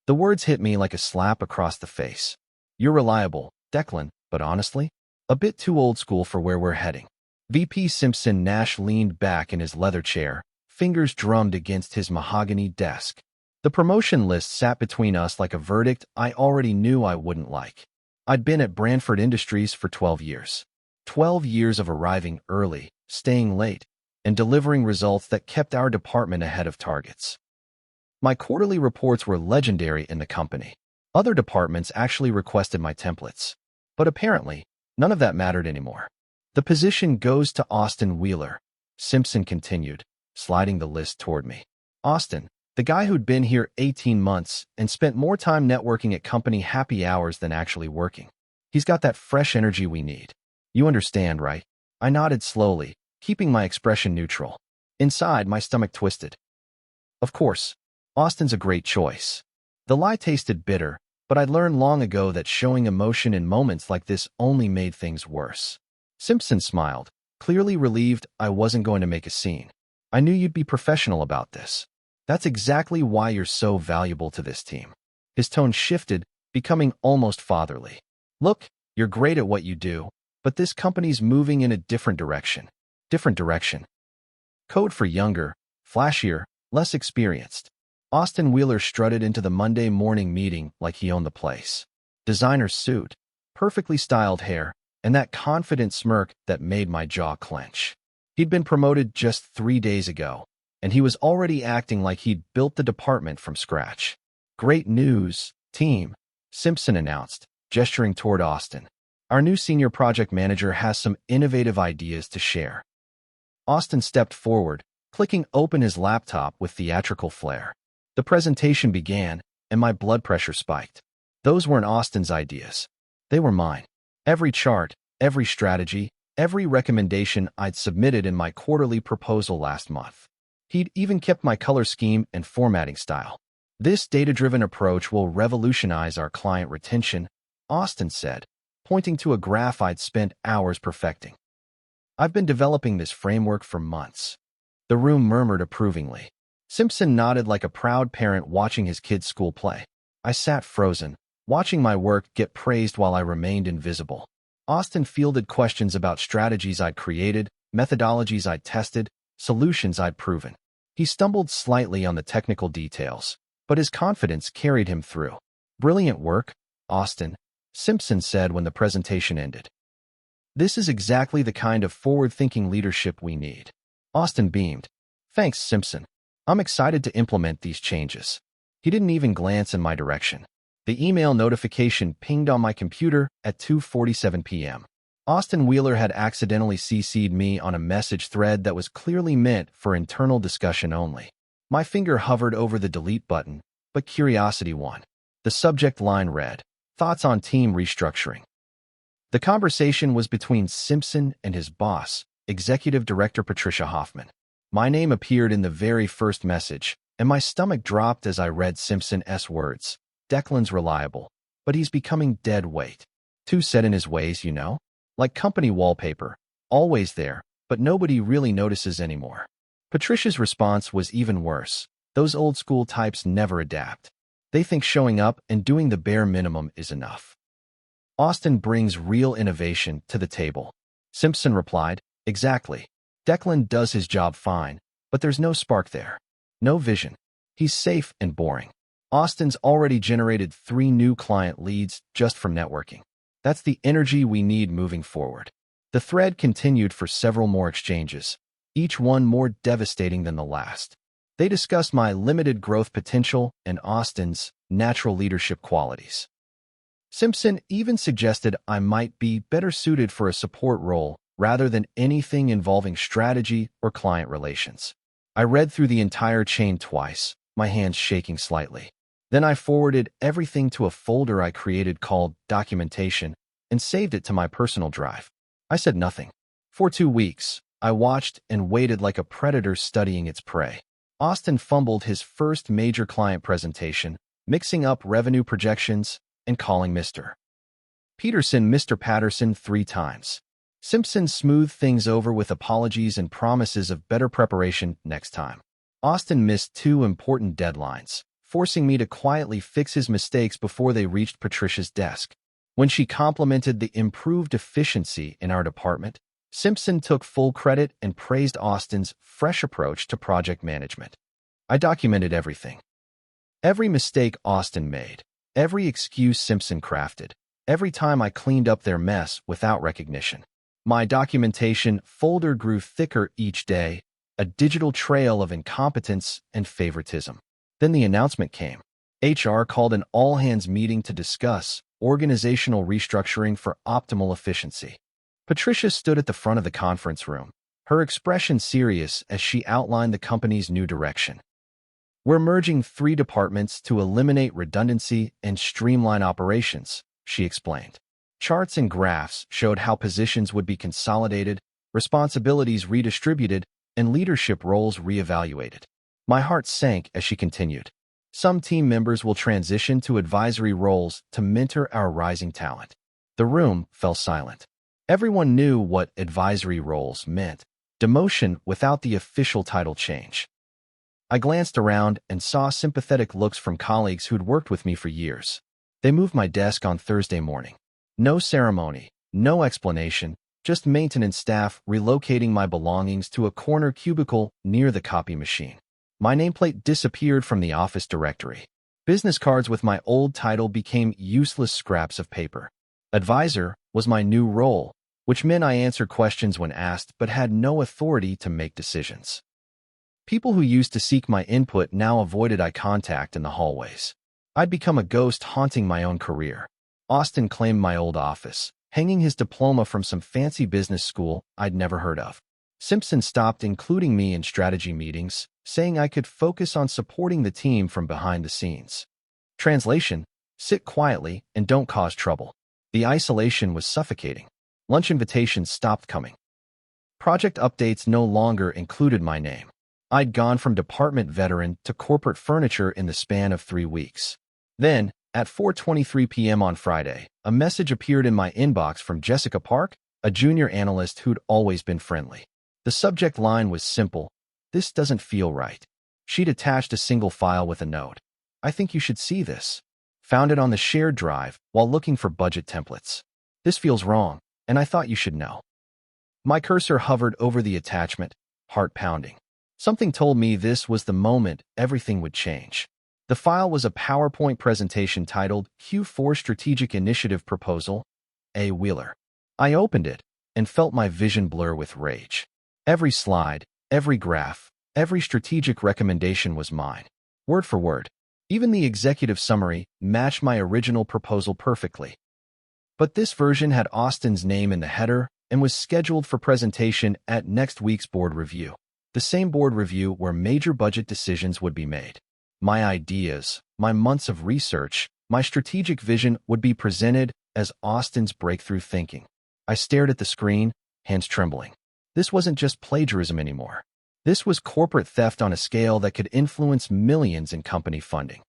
The words hit me like a slap across the face. You're reliable, Declan, but honestly, a bit too old school for where we're heading. VP Simpson Nash leaned back in his leather chair, fingers drummed against his mahogany desk. The promotion list sat between us like a verdict I already knew I wouldn't like. I'd been at Branford Industries for 12 years. 12 years of arriving early, staying late, and delivering results that kept our department ahead of targets. My quarterly reports were legendary in the company. Other departments actually requested my templates. But apparently, none of that mattered anymore. The position goes to Austin Wheeler, Simpson continued, sliding the list toward me. Austin, the guy who'd been here 18 months and spent more time networking at company happy hours than actually working. He's got that fresh energy we need. You understand, right? I nodded slowly, keeping my expression neutral. Inside, my stomach twisted. Of course, Austin's a great choice. The lie tasted bitter, but I'd learned long ago that showing emotion in moments like this only made things worse. Simpson smiled, clearly relieved I wasn't going to make a scene. I knew you'd be professional about this. That's exactly why you're so valuable to this team. His tone shifted, becoming almost fatherly. Look, you're great at what you do, but this company's moving in a different direction. Different direction. Code for younger, flashier, less experienced. Austin Wheeler strutted into the Monday morning meeting like he owned the place. Designer suit, perfectly styled hair, and that confident smirk that made my jaw clench. He'd been promoted just 3 days ago, and he was already acting like he'd built the department from scratch. Great news, team, Simpson announced, gesturing toward Austin. Our new senior project manager has some innovative ideas to share. Austin stepped forward, clicking open his laptop with theatrical flair. The presentation began, and my blood pressure spiked. Those weren't Austin's ideas. They were mine. Every chart, every strategy, every recommendation I'd submitted in my quarterly proposal last month. He'd even kept my color scheme and formatting style. This data-driven approach will revolutionize our client retention, Austin said, pointing to a graph I'd spent hours perfecting. I've been developing this framework for months. The room murmured approvingly. Simpson nodded like a proud parent watching his kid's school play. I sat frozen, watching my work get praised while I remained invisible. Austin fielded questions about strategies I'd created, methodologies I'd tested, solutions I'd proven. He stumbled slightly on the technical details, but his confidence carried him through. Brilliant work, Austin, Simpson said when the presentation ended. This is exactly the kind of forward-thinking leadership we need. Austin beamed. Thanks, Simpson. I'm excited to implement these changes. He didn't even glance in my direction. The email notification pinged on my computer at 2:47 p.m. Austin Wheeler had accidentally CC'd me on a message thread that was clearly meant for internal discussion only. My finger hovered over the delete button, but curiosity won. The subject line read, Thoughts on team restructuring. The conversation was between Simpson and his boss, Executive Director Patricia Hoffman. My name appeared in the very first message, and my stomach dropped as I read Simpson's words. Declan's reliable, but he's becoming dead weight. Too set in his ways, you know? Like company wallpaper, always there, but nobody really notices anymore. Patricia's response was even worse. Those old-school types never adapt. They think showing up and doing the bare minimum is enough. Austin brings real innovation to the table. Simpson replied, Exactly. Declan does his job fine, but there's no spark there. No vision. He's safe and boring. Austin's already generated 3 new client leads just from networking. That's the energy we need moving forward. The thread continued for several more exchanges, each one more devastating than the last. They discussed my limited growth potential and Austin's natural leadership qualities. Simpson even suggested I might be better suited for a support role rather than anything involving strategy or client relations. I read through the entire chain twice, my hands shaking slightly. Then I forwarded everything to a folder I created called Documentation and saved it to my personal drive. I said nothing. For 2 weeks, I watched and waited like a predator studying its prey. Austin fumbled his first major client presentation, mixing up revenue projections and calling Mr. Patterson 3 times. Simpson smoothed things over with apologies and promises of better preparation next time. Austin missed 2 important deadlines, forcing me to quietly fix his mistakes before they reached Patricia's desk. When she complimented the improved efficiency in our department, Simpson took full credit and praised Austin's fresh approach to project management. I documented everything. Every mistake Austin made, every excuse Simpson crafted, every time I cleaned up their mess without recognition. My documentation folder grew thicker each day, a digital trail of incompetence and favoritism. Then the announcement came. HR called an all-hands meeting to discuss organizational restructuring for optimal efficiency. Patricia stood at the front of the conference room, her expression serious as she outlined the company's new direction. "We're merging 3 departments to eliminate redundancy and streamline operations," she explained. Charts and graphs showed how positions would be consolidated, responsibilities redistributed, and leadership roles reevaluated. My heart sank as she continued. "Some team members will transition to advisory roles to mentor our rising talent." The room fell silent. Everyone knew what advisory roles meant, demotion without the official title change. I glanced around and saw sympathetic looks from colleagues who'd worked with me for years. They moved my desk on Thursday morning. No ceremony, no explanation, just maintenance staff relocating my belongings to a corner cubicle near the copy machine. My nameplate disappeared from the office directory. Business cards with my old title became useless scraps of paper. Advisor was my new role, which meant I answered questions when asked but had no authority to make decisions. People who used to seek my input now avoided eye contact in the hallways. I'd become a ghost haunting my own career. Austin claimed my old office, hanging his diploma from some fancy business school I'd never heard of. Simpson stopped including me in strategy meetings, saying I could focus on supporting the team from behind the scenes. Translation: sit quietly and don't cause trouble. The isolation was suffocating. Lunch invitations stopped coming. Project updates no longer included my name. I'd gone from department veteran to corporate furniture in the span of 3 weeks. Then, at 4:23 p.m. on Friday, a message appeared in my inbox from Jessica Park, a junior analyst who'd always been friendly. The subject line was simple: "This doesn't feel right." She'd attached a single file with a note: "I think you should see this. Found it on the shared drive while looking for budget templates. This feels wrong, and I thought you should know." My cursor hovered over the attachment, heart pounding. Something told me this was the moment everything would change. The file was a PowerPoint presentation titled Q4 Strategic Initiative Proposal, A. Wheeler. I opened it and felt my vision blur with rage. Every slide, every graph, every strategic recommendation was mine, word for word. Even the executive summary matched my original proposal perfectly. But this version had Austin's name in the header and was scheduled for presentation at next week's board review. The same board review where major budget decisions would be made. My ideas, my months of research, my strategic vision would be presented as Austin's breakthrough thinking. I stared at the screen, hands trembling. This wasn't just plagiarism anymore. This was corporate theft on a scale that could influence millions in company funding.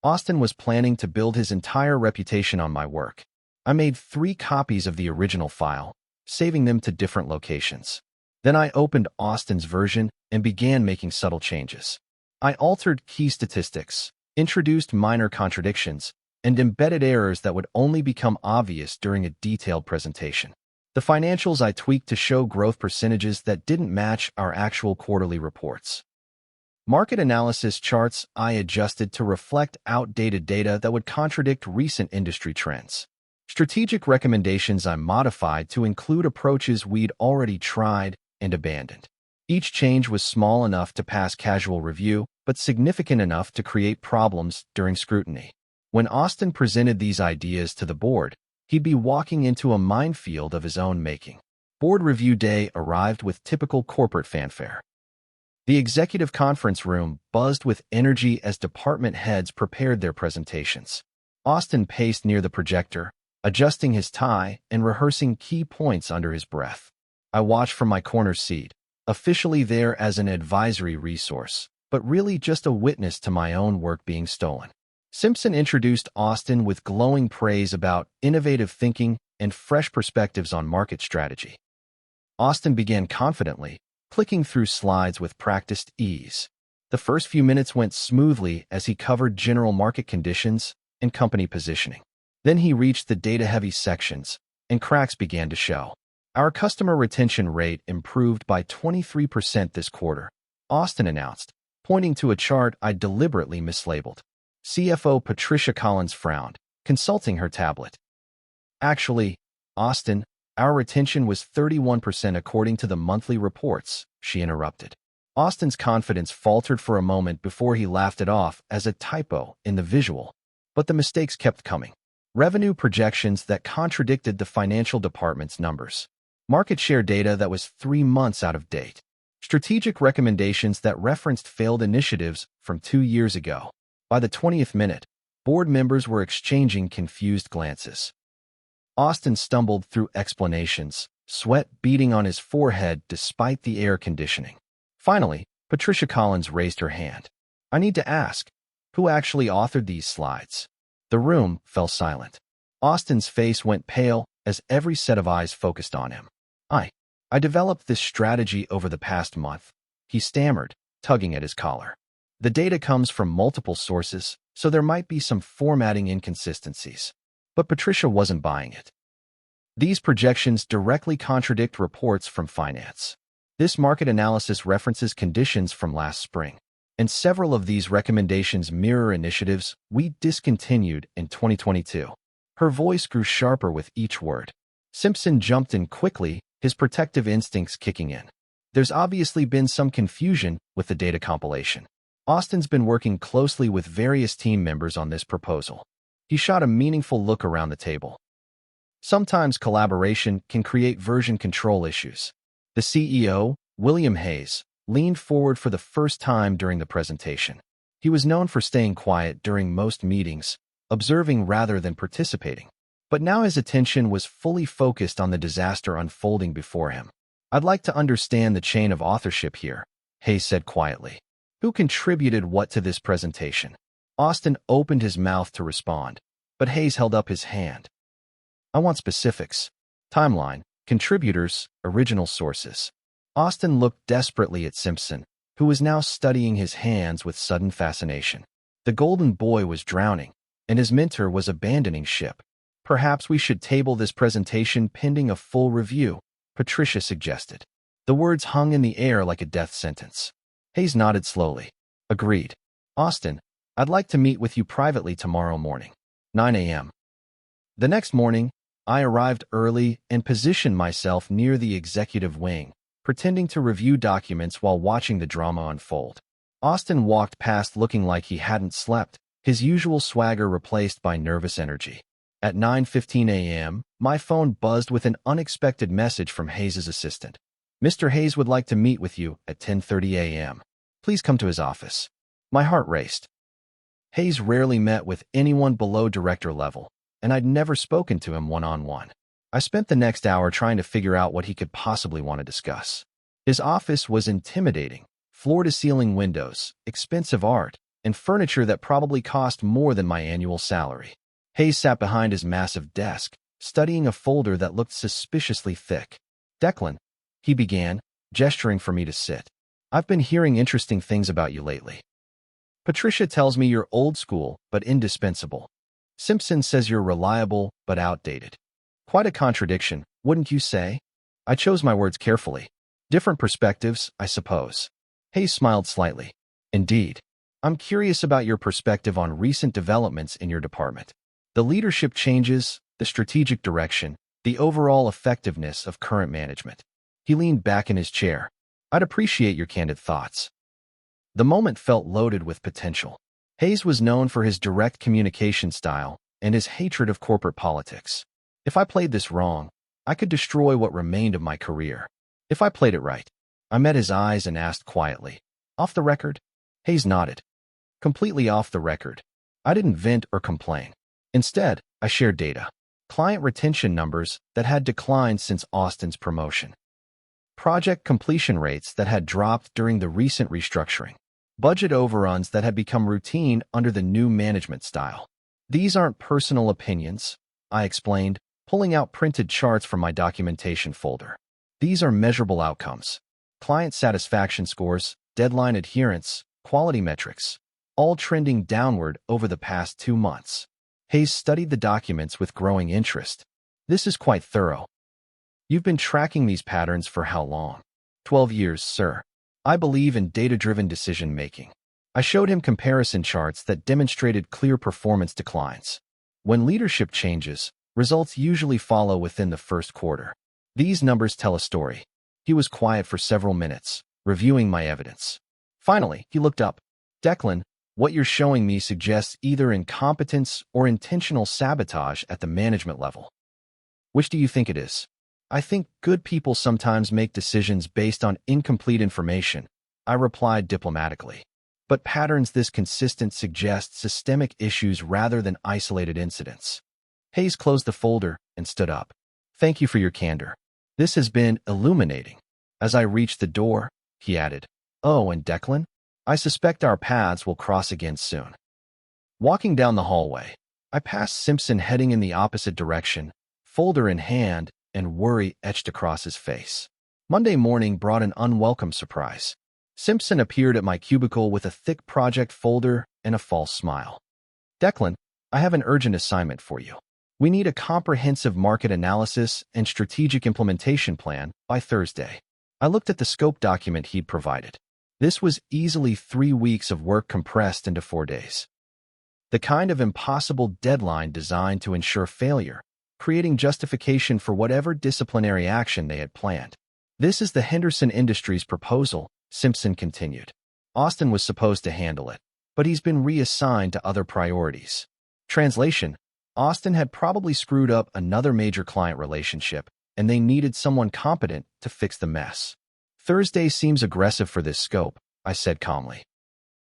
Austin was planning to build his entire reputation on my work. I made 3 copies of the original file, saving them to different locations. Then I opened Austin's version and began making subtle changes. I altered key statistics, introduced minor contradictions, and embedded errors that would only become obvious during a detailed presentation. The financials I tweaked to show growth percentages that didn't match our actual quarterly reports. Market analysis charts I adjusted to reflect outdated data that would contradict recent industry trends. Strategic recommendations I modified to include approaches we'd already tried and abandoned. Each change was small enough to pass casual review, but significant enough to create problems during scrutiny. When Austin presented these ideas to the board, he'd be walking into a minefield of his own making. Board review day arrived with typical corporate fanfare. The executive conference room buzzed with energy as department heads prepared their presentations. Austin paced near the projector, adjusting his tie and rehearsing key points under his breath. I watched from my corner seat, officially there as an advisory resource, but really just a witness to my own work being stolen. Simpson introduced Austin with glowing praise about innovative thinking and fresh perspectives on market strategy. Austin began confidently, clicking through slides with practiced ease. The first few minutes went smoothly as he covered general market conditions and company positioning. Then he reached the data-heavy sections, and cracks began to show. Our customer retention rate improved by 23% this quarter, Austin announced, pointing to a chart I deliberately mislabeled. CFO Patricia Collins frowned, consulting her tablet. Actually, Austin, our retention was 31% according to the monthly reports, she interrupted. Austin's confidence faltered for a moment before he laughed it off as a typo in the visual. But the mistakes kept coming. Revenue projections that contradicted the financial department's numbers. Market share data that was 3 months out of date. Strategic recommendations that referenced failed initiatives from 2 years ago. By the 20th minute, board members were exchanging confused glances. Austin stumbled through explanations, sweat beading on his forehead despite the air conditioning. Finally, Patricia Collins raised her hand. I need to ask, who actually authored these slides? The room fell silent. Austin's face went pale as every set of eyes focused on him. I developed this strategy over the past month, he stammered, tugging at his collar. The data comes from multiple sources, so there might be some formatting inconsistencies. But Patricia wasn't buying it. These projections directly contradict reports from finance. This market analysis references conditions from last spring, and several of these recommendations mirror initiatives we discontinued in 2022. Her voice grew sharper with each word. Simpson jumped in quickly, his protective instincts kicking in. There's obviously been some confusion with the data compilation. Austin's been working closely with various team members on this proposal. He shot a meaningful look around the table. Sometimes collaboration can create version control issues. The CEO, William Hayes, leaned forward for the first time during the presentation. He was known for staying quiet during most meetings, observing rather than participating. But now his attention was fully focused on the disaster unfolding before him. I'd like to understand the chain of authorship here, Hayes said quietly. Who contributed what to this presentation? Austin opened his mouth to respond, but Hayes held up his hand. I want specifics. Timeline, contributors, original sources. Austin looked desperately at Simpson, who was now studying his hands with sudden fascination. The golden boy was drowning, and his mentor was abandoning ship. Perhaps we should table this presentation pending a full review, Patricia suggested. The words hung in the air like a death sentence. Hayes nodded slowly. Agreed. Austin, I'd like to meet with you privately tomorrow morning. 9 a.m. The next morning, I arrived early and positioned myself near the executive wing, pretending to review documents while watching the drama unfold. Austin walked past looking like he hadn't slept, his usual swagger replaced by nervous energy. At 9:15 a.m., my phone buzzed with an unexpected message from Hayes' assistant. Mr. Hayes would like to meet with you at 10:30 a.m. Please come to his office. My heart raced. Hayes rarely met with anyone below director level, and I'd never spoken to him one-on-one. I spent the next hour trying to figure out what he could possibly want to discuss. His office was intimidating, floor-to-ceiling windows, expensive art, and furniture that probably cost more than my annual salary. Hayes sat behind his massive desk, studying a folder that looked suspiciously thick. Declan, he began, gesturing for me to sit. I've been hearing interesting things about you lately. Patricia tells me you're old school, but indispensable. Simpson says you're reliable, but outdated. Quite a contradiction, wouldn't you say? I chose my words carefully. Different perspectives, I suppose. Hayes smiled slightly. Indeed. I'm curious about your perspective on recent developments in your department. The leadership changes, the strategic direction, the overall effectiveness of current management. He leaned back in his chair. I'd appreciate your candid thoughts. The moment felt loaded with potential. Hayes was known for his direct communication style and his hatred of corporate politics. If I played this wrong, I could destroy what remained of my career. If I played it right, I met his eyes and asked quietly, off the record? Hayes nodded. Completely off the record. I didn't vent or complain. Instead, I shared data. Client retention numbers that had declined since Austin's promotion. Project completion rates that had dropped during the recent restructuring. Budget overruns that had become routine under the new management style. These aren't personal opinions, I explained, pulling out printed charts from my documentation folder. These are measurable outcomes. Client satisfaction scores, deadline adherence, quality metrics, all trending downward over the past 2 months. Hayes studied the documents with growing interest. This is quite thorough. You've been tracking these patterns for how long? 12 years, sir. I believe in data-driven decision-making. I showed him comparison charts that demonstrated clear performance declines. When leadership changes, results usually follow within the first quarter. These numbers tell a story. He was quiet for several minutes, reviewing my evidence. Finally, he looked up. Declan, what you're showing me suggests either incompetence or intentional sabotage at the management level. Which do you think it is? I think good people sometimes make decisions based on incomplete information, I replied diplomatically. But patterns this consistent suggest systemic issues rather than isolated incidents. Hayes closed the folder and stood up. Thank you for your candor. This has been illuminating. As I reached the door, he added, Oh, and Declan? I suspect our paths will cross again soon. Walking down the hallway, I passed Simpson heading in the opposite direction, folder in hand, and worry etched across his face. Monday morning brought an unwelcome surprise. Simpson appeared at my cubicle with a thick project folder and a false smile. Declan, I have an urgent assignment for you. We need a comprehensive market analysis and strategic implementation plan by Thursday. I looked at the scope document he'd provided. This was easily 3 weeks of work compressed into 4 days. The kind of impossible deadline designed to ensure failure, creating justification for whatever disciplinary action they had planned. This is the Henderson Industries proposal, Simpson continued. Austin was supposed to handle it, but he's been reassigned to other priorities. Translation: Austin had probably screwed up another major client relationship, and they needed someone competent to fix the mess. Thursday seems aggressive for this scope, I said calmly.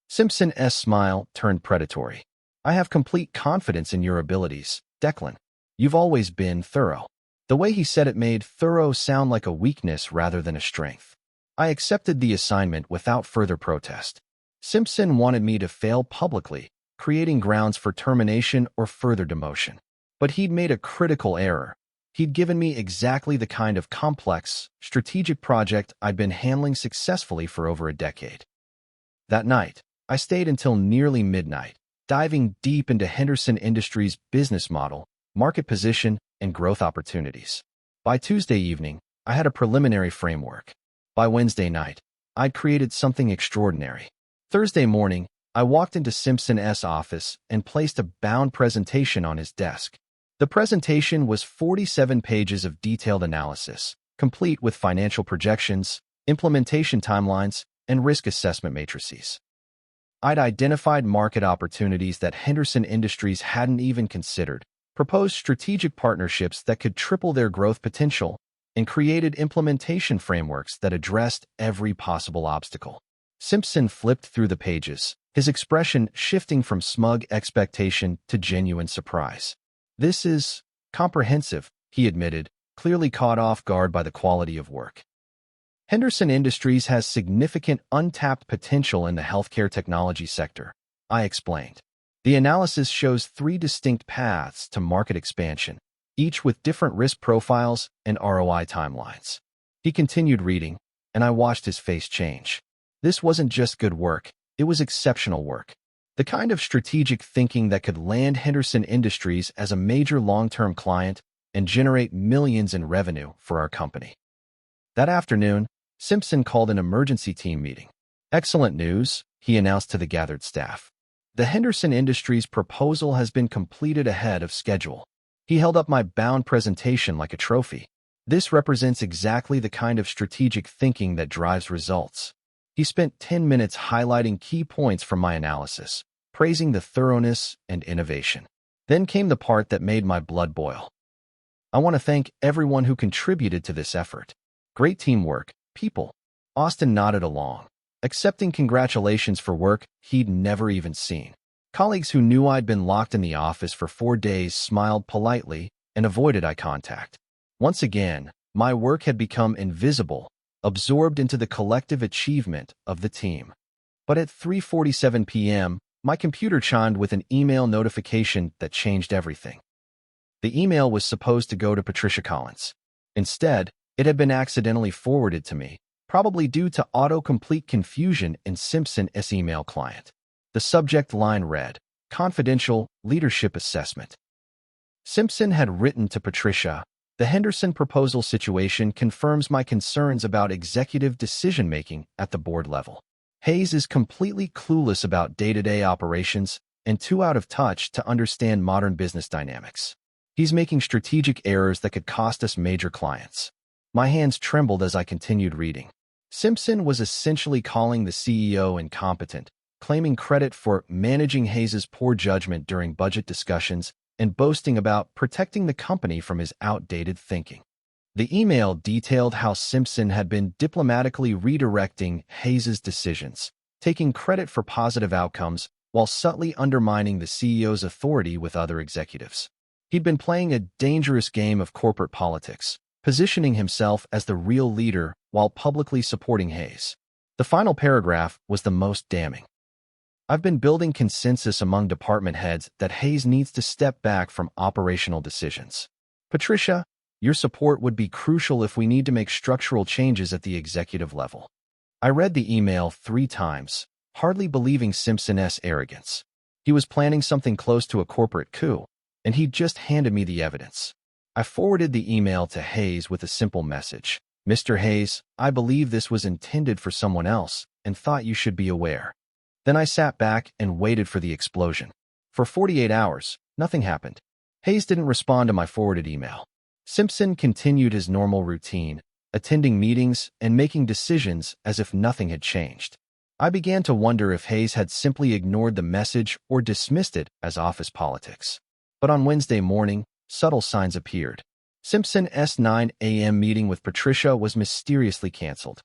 Simpson's smile turned predatory. I have complete confidence in your abilities, Declan. You've always been thorough. The way he said it made thorough sound like a weakness rather than a strength. I accepted the assignment without further protest. Simpson wanted me to fail publicly, creating grounds for termination or further demotion. But he'd made a critical error. He'd given me exactly the kind of complex, strategic project I'd been handling successfully for over a decade. That night, I stayed until nearly midnight, diving deep into Henderson Industries' business model, market position, and growth opportunities. By Tuesday evening, I had a preliminary framework. By Wednesday night, I'd created something extraordinary. Thursday morning, I walked into Simpson's office and placed a bound presentation on his desk. The presentation was 47 pages of detailed analysis, complete with financial projections, implementation timelines, and risk assessment matrices. I'd identified market opportunities that Henderson Industries hadn't even considered, proposed strategic partnerships that could triple their growth potential, and created implementation frameworks that addressed every possible obstacle. Simpson flipped through the pages, his expression shifting from smug expectation to genuine surprise. This is comprehensive, he admitted, clearly caught off guard by the quality of work. Henderson Industries has significant untapped potential in the healthcare technology sector, I explained. The analysis shows 3 distinct paths to market expansion, each with different risk profiles and ROI timelines. He continued reading, and I watched his face change. This wasn't just good work, it was exceptional work. The kind of strategic thinking that could land Henderson Industries as a major long-term client and generate millions in revenue for our company. That afternoon, Simpson called an emergency team meeting. Excellent news, he announced to the gathered staff. The Henderson Industries proposal has been completed ahead of schedule. He held up my bound presentation like a trophy. This represents exactly the kind of strategic thinking that drives results. He spent 10 minutes highlighting key points from my analysis, praising the thoroughness and innovation. Then came the part that made my blood boil. I want to thank everyone who contributed to this effort. Great teamwork, people. Austin nodded along, accepting congratulations for work he'd never even seen. Colleagues who knew I'd been locked in the office for 4 days smiled politely and avoided eye contact. Once again, my work had become invisible, absorbed into the collective achievement of the team. But at 3:47 p.m., my computer chimed with an email notification that changed everything. The email was supposed to go to Patricia Collins. Instead, it had been accidentally forwarded to me, probably due to autocomplete confusion in Simpson's email client. The subject line read, "Confidential Leadership Assessment." Simpson had written to Patricia, "The Henderson proposal situation confirms my concerns about executive decision-making at the board level. Hayes is completely clueless about day-to-day operations and too out of touch to understand modern business dynamics. He's making strategic errors that could cost us major clients." My hands trembled as I continued reading. Simpson was essentially calling the CEO incompetent, claiming credit for managing Hayes's poor judgment during budget discussions and boasting about protecting the company from his outdated thinking. The email detailed how Simpson had been diplomatically redirecting Hayes's decisions, taking credit for positive outcomes while subtly undermining the CEO's authority with other executives. He'd been playing a dangerous game of corporate politics, positioning himself as the real leader while publicly supporting Hayes. The final paragraph was the most damning. "I've been building consensus among department heads that Hayes needs to step back from operational decisions. Patricia, your support would be crucial if we need to make structural changes at the executive level." I read the email 3 times, hardly believing Simpson's arrogance. He was planning something close to a corporate coup, and he'd just handed me the evidence. I forwarded the email to Hayes with a simple message. "Mr. Hayes, I believe this was intended for someone else and thought you should be aware." Then I sat back and waited for the explosion. For 48 hours, nothing happened. Hayes didn't respond to my forwarded email. Simpson continued his normal routine, attending meetings and making decisions as if nothing had changed. I began to wonder if Hayes had simply ignored the message or dismissed it as office politics. But on Wednesday morning, subtle signs appeared. Simpson's 9 a.m. meeting with Patricia was mysteriously canceled.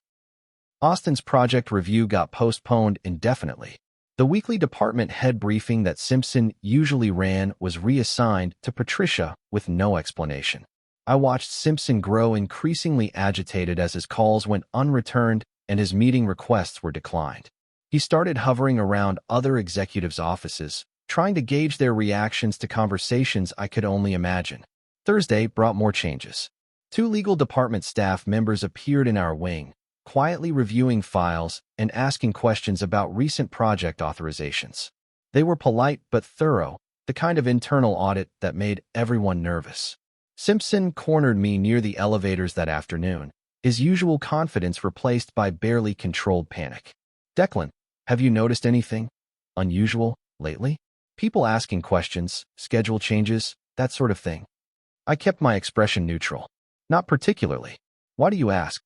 Austin's project review got postponed indefinitely. The weekly department head briefing that Simpson usually ran was reassigned to Patricia with no explanation. I watched Simpson grow increasingly agitated as his calls went unreturned and his meeting requests were declined. He started hovering around other executives' offices, trying to gauge their reactions to conversations I could only imagine. Thursday brought more changes. 2 legal department staff members appeared in our wing, quietly reviewing files and asking questions about recent project authorizations. They were polite but thorough, the kind of internal audit that made everyone nervous. Simpson cornered me near the elevators that afternoon, his usual confidence replaced by barely controlled panic. "Declan, have you noticed anything unusual lately? People asking questions, schedule changes, that sort of thing." I kept my expression neutral. "Not particularly. Why do you ask?"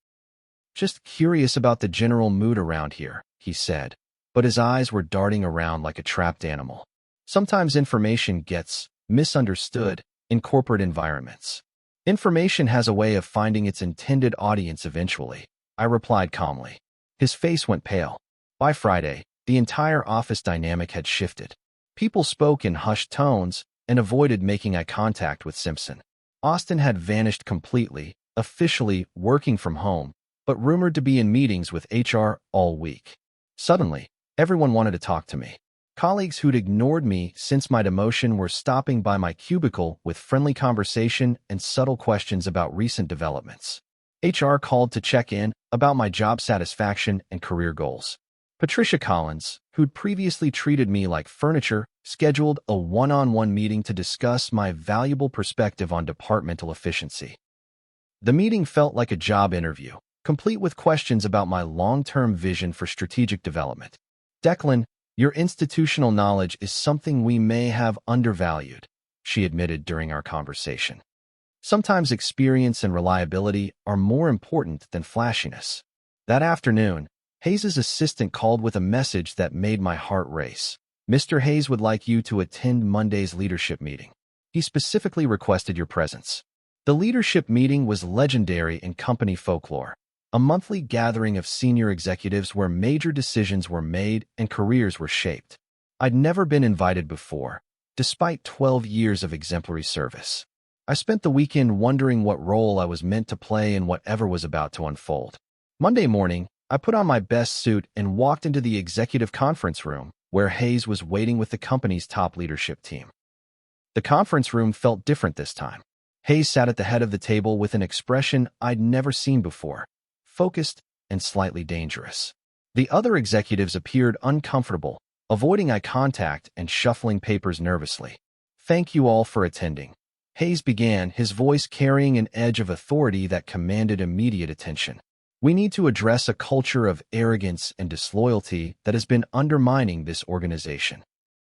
"Just curious about the general mood around here," he said, but his eyes were darting around like a trapped animal. "Sometimes information gets misunderstood in corporate environments. Information has a way of finding its intended audience eventually," I replied calmly. His face went pale. By Friday, the entire office dynamic had shifted. People spoke in hushed tones and avoided making eye contact with Simpson. Austin had vanished completely, officially working from home, but rumored to be in meetings with HR all week. Suddenly, everyone wanted to talk to me. Colleagues who'd ignored me since my demotion were stopping by my cubicle with friendly conversation and subtle questions about recent developments. HR called to check in about my job satisfaction and career goals. Patricia Collins, who'd previously treated me like furniture, scheduled a one-on-one meeting to discuss my valuable perspective on departmental efficiency. The meeting felt like a job interview, complete with questions about my long-term vision for strategic development. "Declan, your institutional knowledge is something we may have undervalued," she admitted during our conversation. "Sometimes experience and reliability are more important than flashiness." That afternoon, Hayes's assistant called with a message that made my heart race. "Mr. Hayes would like you to attend Monday's leadership meeting. He specifically requested your presence." The leadership meeting was legendary in company folklore, a monthly gathering of senior executives where major decisions were made and careers were shaped. I'd never been invited before, despite 12 years of exemplary service. I spent the weekend wondering what role I was meant to play in whatever was about to unfold. Monday morning, I put on my best suit and walked into the executive conference room, where Hayes was waiting with the company's top leadership team. The conference room felt different this time. Hayes sat at the head of the table with an expression I'd never seen before. Focused, and slightly dangerous. The other executives appeared uncomfortable, avoiding eye contact and shuffling papers nervously. "Thank you all for attending," Hayes began, his voice carrying an edge of authority that commanded immediate attention. "We need to address a culture of arrogance and disloyalty that has been undermining this organization."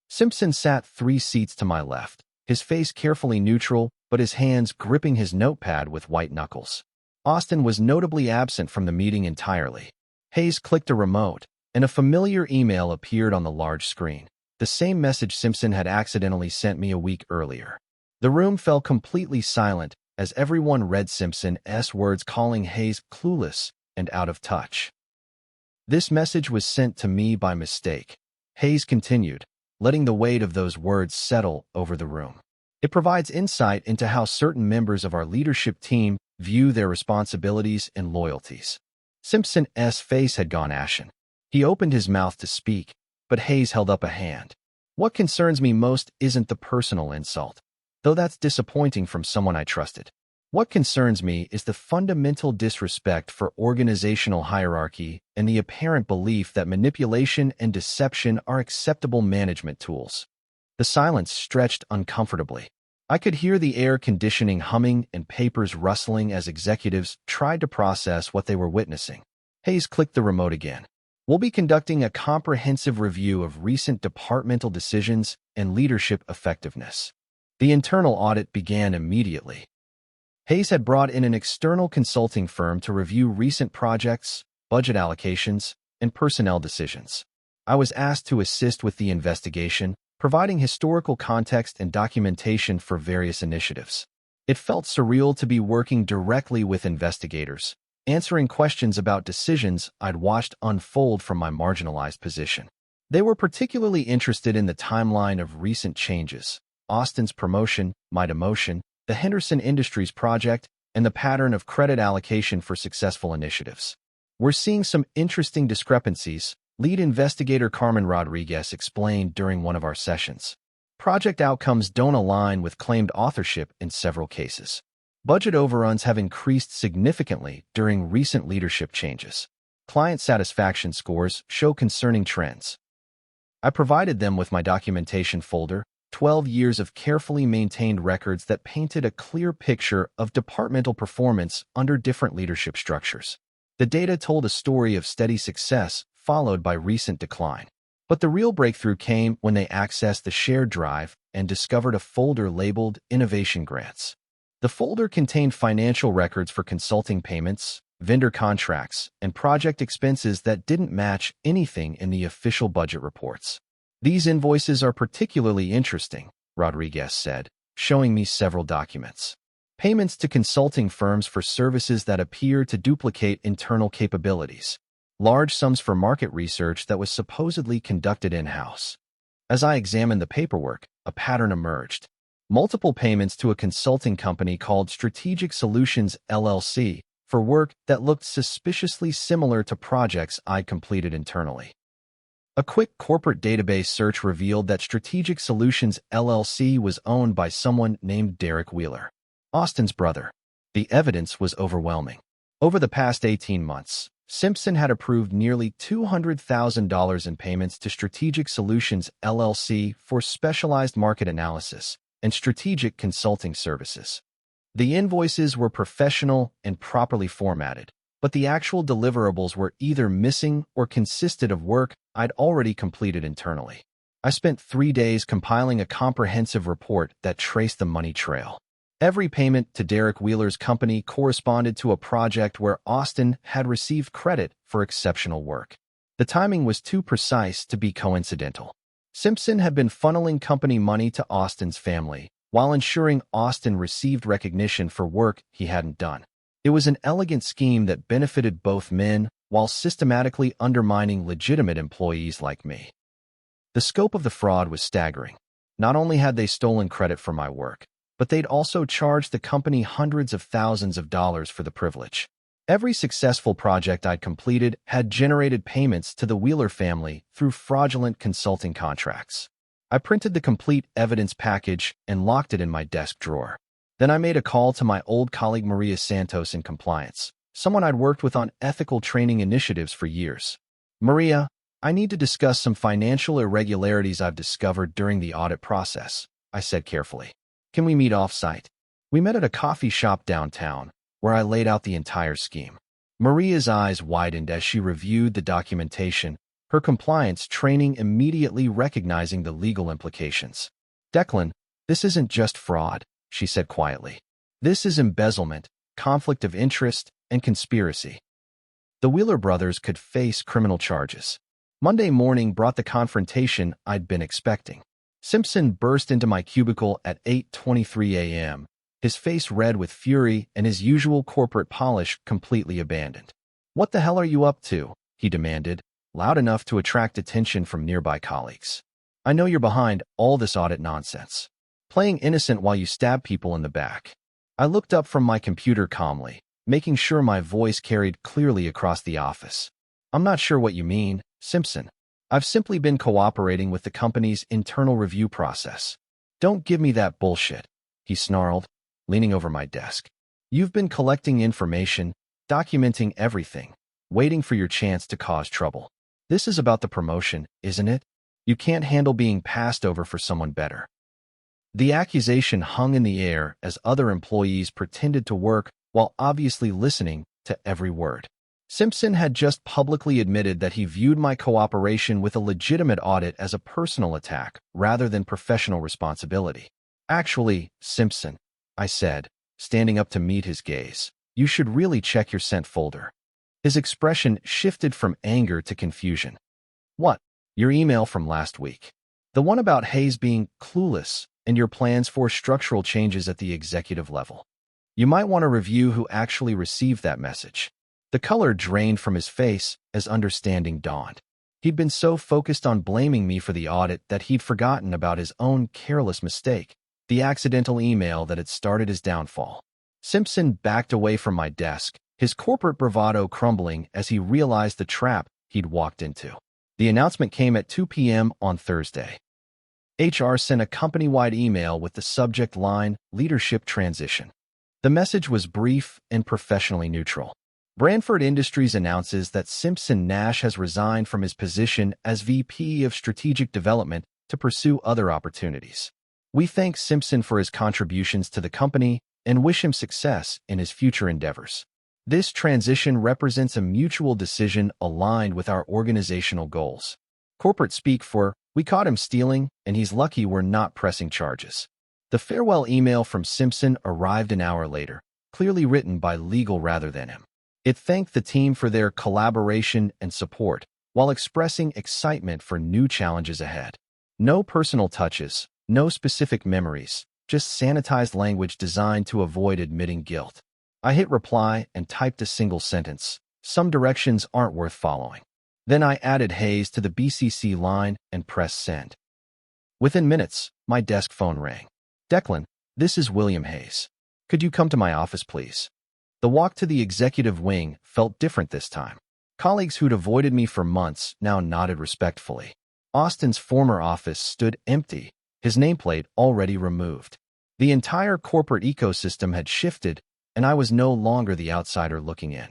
Simpson sat 3 seats to my left, his face carefully neutral, but his hands gripping his notepad with white knuckles. Austin was notably absent from the meeting entirely. Hayes clicked a remote, and a familiar email appeared on the large screen, the same message Simpson had accidentally sent me a week earlier. The room fell completely silent as everyone read Simpson's words calling Hayes clueless and out of touch. "This message was sent to me by mistake," Hayes continued, letting the weight of those words settle over the room. "It provides insight into how certain members of our leadership team view their responsibilities and loyalties." Simpson's face had gone ashen. He opened his mouth to speak, but Hayes held up a hand. "What concerns me most isn't the personal insult, though that's disappointing from someone I trusted. What concerns me is the fundamental disrespect for organizational hierarchy and the apparent belief that manipulation and deception are acceptable management tools." The silence stretched uncomfortably. I could hear the air conditioning humming and papers rustling as executives tried to process what they were witnessing. Hayes clicked the remote again. "We'll be conducting a comprehensive review of recent departmental decisions and leadership effectiveness." The internal audit began immediately. Hayes had brought in an external consulting firm to review recent projects, budget allocations, and personnel decisions. I was asked to assist with the investigation, providing historical context and documentation for various initiatives. It felt surreal to be working directly with investigators, answering questions about decisions I'd watched unfold from my marginalized position. They were particularly interested in the timeline of recent changes: Austin's promotion, my demotion, the Henderson Industries project, and the pattern of credit allocation for successful initiatives. "We're seeing some interesting discrepancies," lead investigator Carmen Rodriguez explained during one of our sessions. "Project outcomes don't align with claimed authorship in several cases. Budget overruns have increased significantly during recent leadership changes. Client satisfaction scores show concerning trends." I provided them with my documentation folder, 12 years of carefully maintained records that painted a clear picture of departmental performance under different leadership structures. The data told a story of steady success, followed by recent decline. But the real breakthrough came when they accessed the shared drive and discovered a folder labeled Innovation Grants. The folder contained financial records for consulting payments, vendor contracts, and project expenses that didn't match anything in the official budget reports. "These invoices are particularly interesting," Rodriguez said, showing me several documents. Payments to consulting firms for services that appear to duplicate internal capabilities. Large sums for market research that was supposedly conducted in-house. As I examined the paperwork, a pattern emerged. Multiple payments to a consulting company called Strategic Solutions LLC for work that looked suspiciously similar to projects I'd completed internally. A quick corporate database search revealed that Strategic Solutions LLC was owned by someone named Derek Wheeler, Austin's brother. The evidence was overwhelming. Over the past 18 months, Simpson had approved nearly $200,000 in payments to Strategic Solutions LLC for specialized market analysis and strategic consulting services. The invoices were professional and properly formatted, but the actual deliverables were either missing or consisted of work I'd already completed internally. I spent 3 days compiling a comprehensive report that traced the money trail. Every payment to Derek Wheeler's company corresponded to a project where Austin had received credit for exceptional work. The timing was too precise to be coincidental. Simpson had been funneling company money to Austin's family, while ensuring Austin received recognition for work he hadn't done. It was an elegant scheme that benefited both men while systematically undermining legitimate employees like me. The scope of the fraud was staggering. Not only had they stolen credit for my work, but they'd also charged the company hundreds of thousands of dollars for the privilege. Every successful project I'd completed had generated payments to the Wheeler family through fraudulent consulting contracts. I printed the complete evidence package and locked it in my desk drawer. Then I made a call to my old colleague Maria Santos in compliance, someone I'd worked with on ethical training initiatives for years. Maria, I need to discuss some financial irregularities I've discovered during the audit process, I said carefully. Can we meet off-site? We met at a coffee shop downtown, where I laid out the entire scheme. Maria's eyes widened as she reviewed the documentation, her compliance training immediately recognizing the legal implications. Declan, this isn't just fraud, she said quietly. This is embezzlement, conflict of interest, and conspiracy. The Wheeler brothers could face criminal charges. Monday morning brought the confrontation I'd been expecting. Simpson burst into my cubicle at 8:23 a.m., his face red with fury and his usual corporate polish completely abandoned. What the hell are you up to? He demanded, loud enough to attract attention from nearby colleagues. I know you're behind all this audit nonsense. Playing innocent while you stab people in the back. I looked up from my computer calmly, making sure my voice carried clearly across the office. I'm not sure what you mean, Simpson. I've simply been cooperating with the company's internal review process. Don't give me that bullshit, he snarled, leaning over my desk. You've been collecting information, documenting everything, waiting for your chance to cause trouble. This is about the promotion, isn't it? You can't handle being passed over for someone better. The accusation hung in the air as other employees pretended to work while obviously listening to every word. Simpson had just publicly admitted that he viewed my cooperation with a legitimate audit as a personal attack rather than professional responsibility. Actually, Simpson, I said, standing up to meet his gaze, you should really check your sent folder. His expression shifted from anger to confusion. What? Your email from last week. The one about Hayes being clueless and your plans for structural changes at the executive level. You might want to review who actually received that message. The color drained from his face as understanding dawned. He'd been so focused on blaming me for the audit that he'd forgotten about his own careless mistake, the accidental email that had started his downfall. Simpson backed away from my desk, his corporate bravado crumbling as he realized the trap he'd walked into. The announcement came at 2 p.m. on Thursday. HR sent a company-wide email with the subject line, Leadership Transition. The message was brief and professionally neutral. Branford Industries announces that Simpson Nash has resigned from his position as VP of Strategic Development to pursue other opportunities. We thank Simpson for his contributions to the company and wish him success in his future endeavors. This transition represents a mutual decision aligned with our organizational goals. Corporate speak for, we caught him stealing, and he's lucky we're not pressing charges. The farewell email from Simpson arrived an hour later, clearly written by legal rather than him. It thanked the team for their collaboration and support, while expressing excitement for new challenges ahead. No personal touches, no specific memories, just sanitized language designed to avoid admitting guilt. I hit reply and typed a single sentence. Some directions aren't worth following. Then I added Hayes to the BCC line and pressed send. Within minutes, my desk phone rang. Declan, this is William Hayes. Could you come to my office, please? The walk to the executive wing felt different this time. Colleagues who'd avoided me for months now nodded respectfully. Austin's former office stood empty, his nameplate already removed. The entire corporate ecosystem had shifted, and I was no longer the outsider looking in.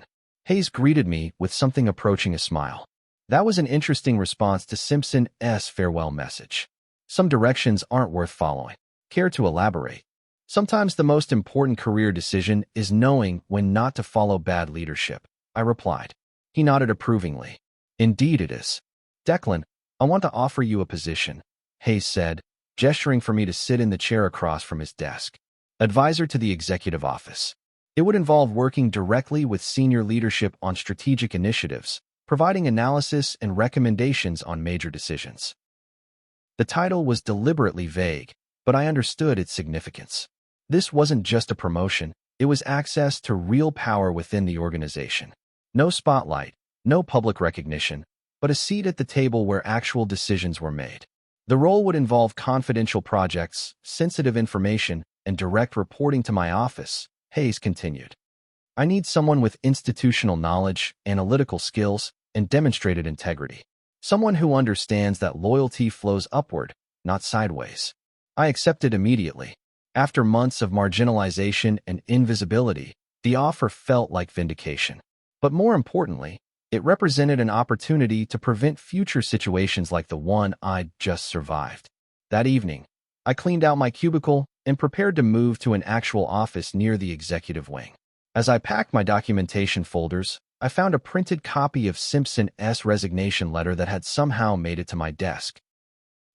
Hayes greeted me with something approaching a smile. That was an interesting response to Simpson's farewell message. Some directions aren't worth following. Care to elaborate? Sometimes the most important career decision is knowing when not to follow bad leadership, I replied. He nodded approvingly. Indeed it is. Declan, I want to offer you a position, Hayes said, gesturing for me to sit in the chair across from his desk. Advisor to the executive office. It would involve working directly with senior leadership on strategic initiatives, providing analysis and recommendations on major decisions. The title was deliberately vague, but I understood its significance. This wasn't just a promotion, it was access to real power within the organization. No spotlight, no public recognition, but a seat at the table where actual decisions were made. The role would involve confidential projects, sensitive information, and direct reporting to my office, Hayes continued. I need someone with institutional knowledge, analytical skills, and demonstrated integrity. Someone who understands that loyalty flows upward, not sideways. I accepted immediately. After months of marginalization and invisibility, The offer felt like vindication. But more importantly, it represented an opportunity to prevent future situations like the one I'd just survived. That evening, I cleaned out my cubicle and prepared to move to an actual office near the executive wing. As I packed my documentation folders, I found a printed copy of Simpson's resignation letter that had somehow made it to my desk.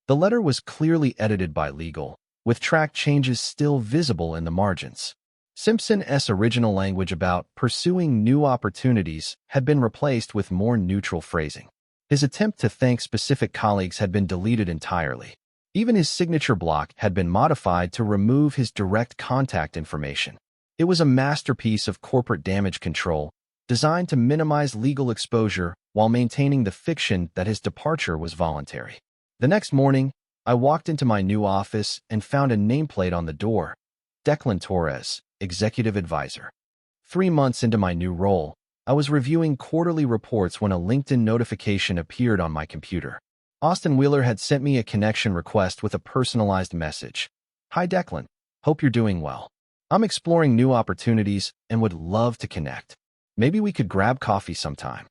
The letter was clearly edited by legal, with track changes still visible in the margins. Simpson's original language about pursuing new opportunities had been replaced with more neutral phrasing. His attempt to thank specific colleagues had been deleted entirely. Even his signature block had been modified to remove his direct contact information. It was a masterpiece of corporate damage control, designed to minimize legal exposure while maintaining the fiction that his departure was voluntary. The next morning, I walked into my new office and found a nameplate on the door, Declan Torres, Executive Advisor. 3 months into my new role, I was reviewing quarterly reports when a LinkedIn notification appeared on my computer. Austin Wheeler had sent me a connection request with a personalized message. "Hi Declan, hope you're doing well. I'm exploring new opportunities and would love to connect. Maybe we could grab coffee sometime."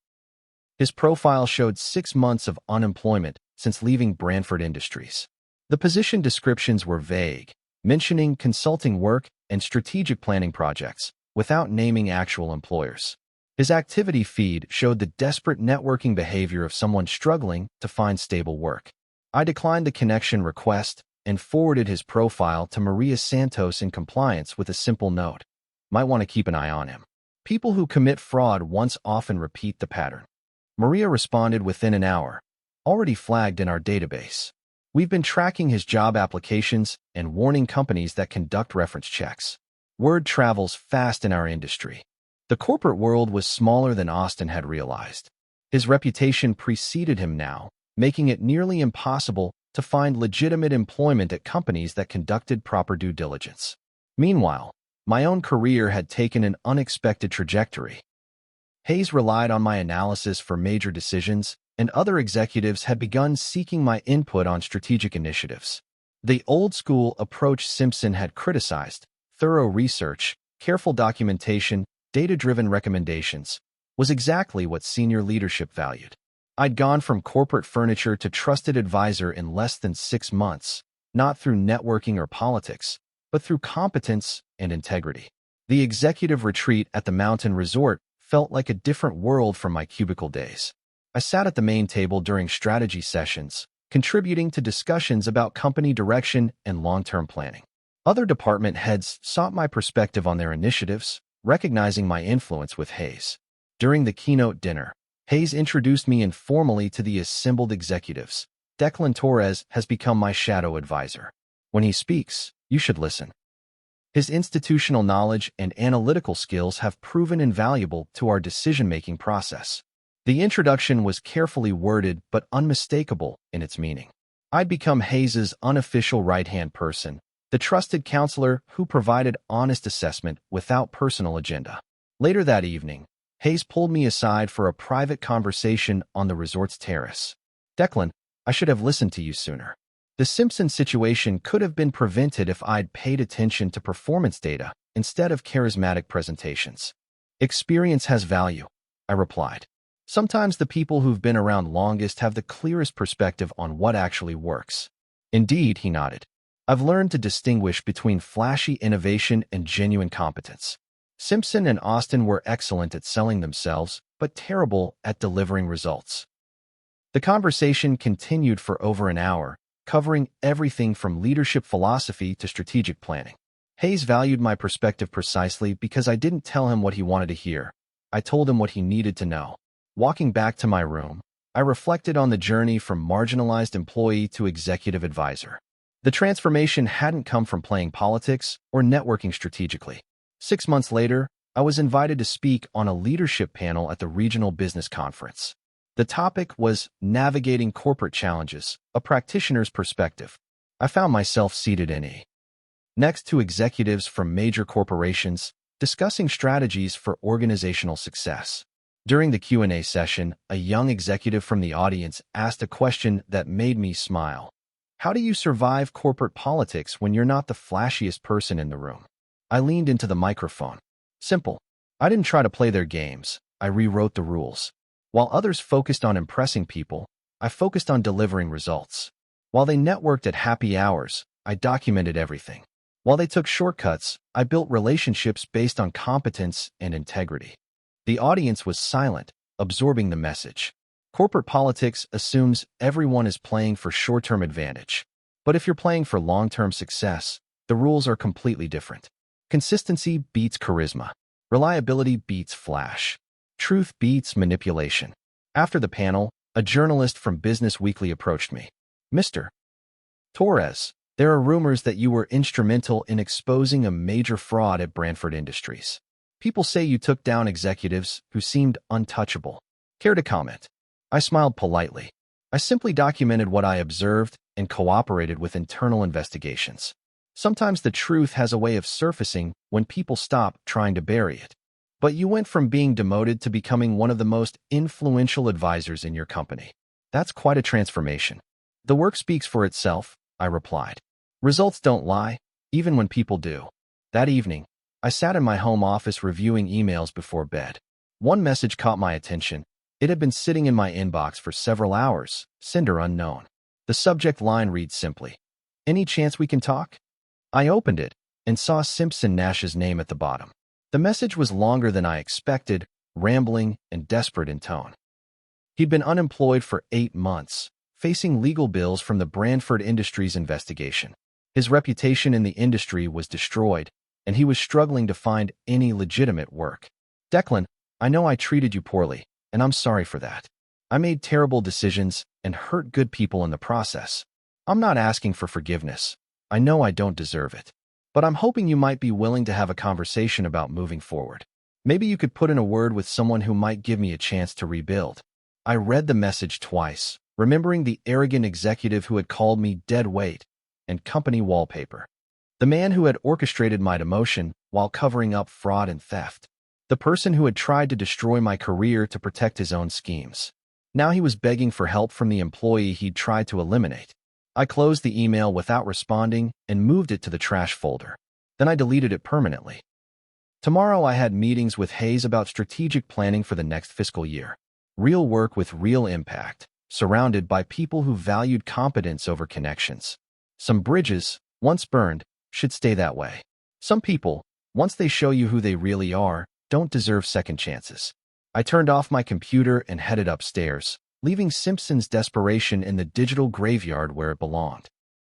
His profile showed 6 months of unemployment since leaving Brandford Industries. The position descriptions were vague, mentioning consulting work and strategic planning projects, without naming actual employers. His activity feed showed the desperate networking behavior of someone struggling to find stable work. I declined the connection request and forwarded his profile to Maria Santos in compliance with a simple note. "Might want to keep an eye on him. People who commit fraud once often repeat the pattern." Maria responded within an hour, "Already flagged in our database. We've been tracking his job applications and warning companies that conduct reference checks." Word travels fast in our industry. The corporate world was smaller than Austin had realized. His reputation preceded him now, making it nearly impossible to find legitimate employment at companies that conducted proper due diligence. Meanwhile, my own career had taken an unexpected trajectory. Hayes relied on my analysis for major decisions, and other executives had begun seeking my input on strategic initiatives. The old-school approach Simpson had criticized, thorough research, careful documentation, data-driven recommendations, was exactly what senior leadership valued. I'd gone from corporate furniture to trusted advisor in less than 6 months, not through networking or politics, but through competence and integrity. The executive retreat at the mountain resort felt like a different world from my cubicle days. I sat at the main table during strategy sessions, contributing to discussions about company direction and long-term planning. Other department heads sought my perspective on their initiatives, recognizing my influence with Hayes. During the keynote dinner, Hayes introduced me informally to the assembled executives. "Declan Torres has become my shadow advisor. When he speaks, you should listen. His institutional knowledge and analytical skills have proven invaluable to our decision-making process." The introduction was carefully worded but unmistakable in its meaning. I'd become Hayes's unofficial right-hand person, the trusted counselor who provided honest assessment without personal agenda. Later that evening, Hayes pulled me aside for a private conversation on the resort's terrace. "Declan, I should have listened to you sooner. The Simpson situation could have been prevented if I'd paid attention to performance data instead of charismatic presentations." "Experience has value," I replied. "Sometimes the people who've been around longest have the clearest perspective on what actually works." "Indeed," he nodded. "I've learned to distinguish between flashy innovation and genuine competence. Simpson and Austin were excellent at selling themselves, but terrible at delivering results." The conversation continued for over an hour, covering everything from leadership philosophy to strategic planning. Hayes valued my perspective precisely because I didn't tell him what he wanted to hear. I told him what he needed to know. Walking back to my room, I reflected on the journey from marginalized employee to executive advisor. The transformation hadn't come from playing politics or networking strategically. 6 months later, I was invited to speak on a leadership panel at the regional business conference. The topic was Navigating Corporate Challenges, a Practitioner's Perspective. I found myself seated next to executives from major corporations, discussing strategies for organizational success. During the Q&A session, a young executive from the audience asked a question that made me smile. "How do you survive corporate politics when you're not the flashiest person in the room?" I leaned into the microphone. "Simple. I didn't try to play their games. I rewrote the rules. While others focused on impressing people, I focused on delivering results. While they networked at happy hours, I documented everything. While they took shortcuts, I built relationships based on competence and integrity. The audience was silent, absorbing the message. Corporate politics assumes everyone is playing for short-term advantage. But if you're playing for long-term success, the rules are completely different. Consistency beats charisma. Reliability beats flash. Truth beats manipulation. After the panel, a journalist from Business Weekly approached me. Mr. Torres, there are rumors that you were instrumental in exposing a major fraud at Branford Industries. People say you took down executives who seemed untouchable. Care to comment? I smiled politely. I simply documented what I observed and cooperated with internal investigations. Sometimes the truth has a way of surfacing when people stop trying to bury it. But you went from being demoted to becoming one of the most influential advisors in your company. That's quite a transformation. The work speaks for itself, I replied. Results don't lie, even when people do. That evening, I sat in my home office reviewing emails before bed. One message caught my attention. It had been sitting in my inbox for several hours, sender unknown. The subject line reads simply, "Any chance we can talk?" I opened it and saw Simpson Nash's name at the bottom. The message was longer than I expected, rambling and desperate in tone. He'd been unemployed for 8 months, facing legal bills from the Branford Industries investigation. His reputation in the industry was destroyed, and he was struggling to find any legitimate work. "Declan, I know I treated you poorly, and I'm sorry for that. I made terrible decisions and hurt good people in the process. I'm not asking for forgiveness. I know I don't deserve it. But I'm hoping you might be willing to have a conversation about moving forward. Maybe you could put in a word with someone who might give me a chance to rebuild." I read the message twice, remembering the arrogant executive who had called me dead weight and company wallpaper. The man who had orchestrated my demotion while covering up fraud and theft. The person who had tried to destroy my career to protect his own schemes. Now he was begging for help from the employee he'd tried to eliminate. I closed the email without responding and moved it to the trash folder. Then I deleted it permanently. Tomorrow I had meetings with Hayes about strategic planning for the next fiscal year. Real work with real impact, surrounded by people who valued competence over connections. Some bridges, once burned, should stay that way. Some people, once they show you who they really are, don't deserve second chances. I turned off my computer and headed upstairs, leaving Simpson's desperation in the digital graveyard where it belonged.